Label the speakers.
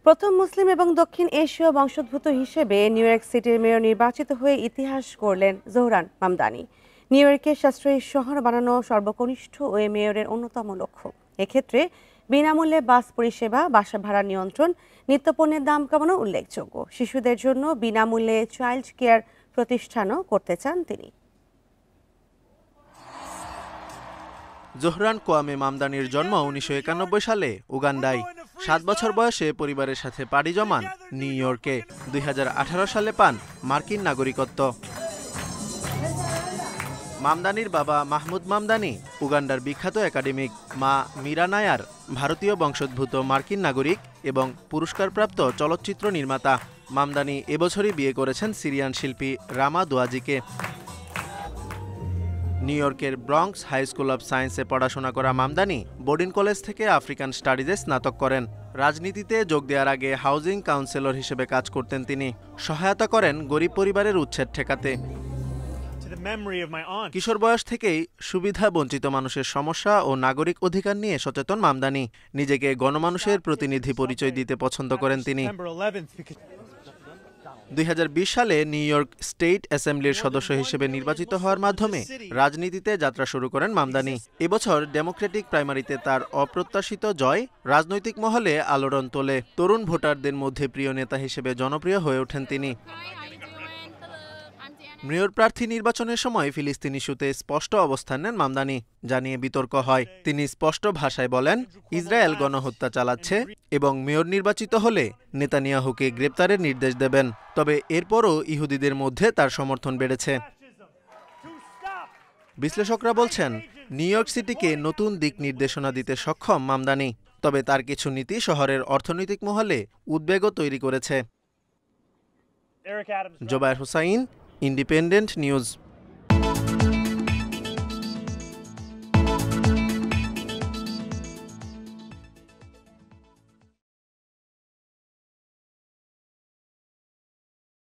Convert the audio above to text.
Speaker 1: প্রথম মুসলিম এবং দক্ষিণ এশীয় বংশোদ্ভূত হিসেবে নিউ ইয়র্ক সিটির মেয়র নির্বাচিত হয়ে ইতিহাস গড়লেন জোহরান মামদানি। নিউ ইয়র্কে সাশ্রয়ী শহর বানানো সর্বকনিষ্ঠ ওই মেয়রের অন্যতম লক্ষ্য। এক্ষেত্রে বিনামূল্যে বাস পরিষেবা, বাসা ভাড়া নিয়ন্ত্রণ, নিত্যপণ্যের দাম কমানো উল্লেখযোগ্য। শিশুদের জন্য বিনামূল্যে চাইল্ড কেয়ার প্রতিষ্ঠানও করতে চান তিনি।
Speaker 2: জোহরান কোয়ামে মামদানির জন্ম ১৯৯১ সালে উগান্ডায়। ৭ বছর বয়সে পরিবারের সাথে পাড়ি জমান নিউ ইয়র্কে। ২০১৮ সালে পান মার্কিন নাগরিকত্ব। মামদানির বাবা মাহমুদ মামদানি উগান্ডার বিখ্যাত একাডেমিক, মা মীরা নায়ার ভারতীয় বংশোদ্ভূত মার্কিন নাগরিক এবং পুরস্কারপ্রাপ্ত চলচ্চিত্র নির্মাতা। মামদানি এবছরই বিয়ে করেছেন সিরিয়ান শিল্পী রামা দোয়াজিকে। নিউ ইয়র্কের ব্রঙ্কস হাই স্কুল অব সায়েন্সে পড়াশোনা করা মামদানি বোর্ডিং কলেজ থেকে আফ্রিকান স্টাডিজে স্নাতক করেন। রাজনীতিতে যোগ দেওয়ার আগে হাউজিং কাউন্সিলর হিসেবে কাজ করতেন তিনি। সহায়তা করেন গরিব পরিবারের উচ্ছেদ ঠেকাতে। কিশোর বয়স থেকেই সুবিধা বঞ্চিত মানুষের সমস্যা ও নাগরিক অধিকার নিয়ে সচেতন মামদানি। নিজেকে গণমানুষের প্রতিনিধি পরিচয় দিতে পছন্দ করেন তিনি। ২০২০ সালে নিউ ইয়র্ক স্টেট অ্যাসেম্বলির সদস্য হিসেবে নির্বাচিত হওয়ার মাধ্যমে রাজনীতিতে যাত্রা শুরু করেন মামদানি। এবছর ডেমোক্রেটিক প্রাইমারিতে তার অপ্রত্যাশিত জয় রাজনৈতিক মহলে আলোড়ন তোলে। তরুণ ভোটারদের মধ্যে প্রিয় নেতা হিসেবে জনপ্রিয় হয়ে ওঠেন তিনি। মেয়র প্রার্থী নির্বাচনের সময় ফিলিস্তিন ইস্যুতে স্পষ্ট অবস্থান নেন মামদানি, যা নিয়ে বিতর্ক হয়। তিনি স্পষ্ট ভাষায় বলেন, ইসরায়েল গণহত্যা চালাচ্ছে এবং মেয়র নির্বাচিত হলে নেতানিয়াহুকে গ্রেপ্তারের নির্দেশ দেবেন। তবে এরপরও ইহুদিদের মধ্যে তার সমর্থন বেড়েছে। বিশ্লেষকরা বলছেন, নিউ ইয়র্ক সিটিকে নতুন দিক নির্দেশনা দিতে সক্ষম মামদানি। তবে তার কিছু নীতি শহরের অর্থনৈতিক মহলে উদ্বেগও তৈরি করেছে। Zobayer Hussain, Independent news.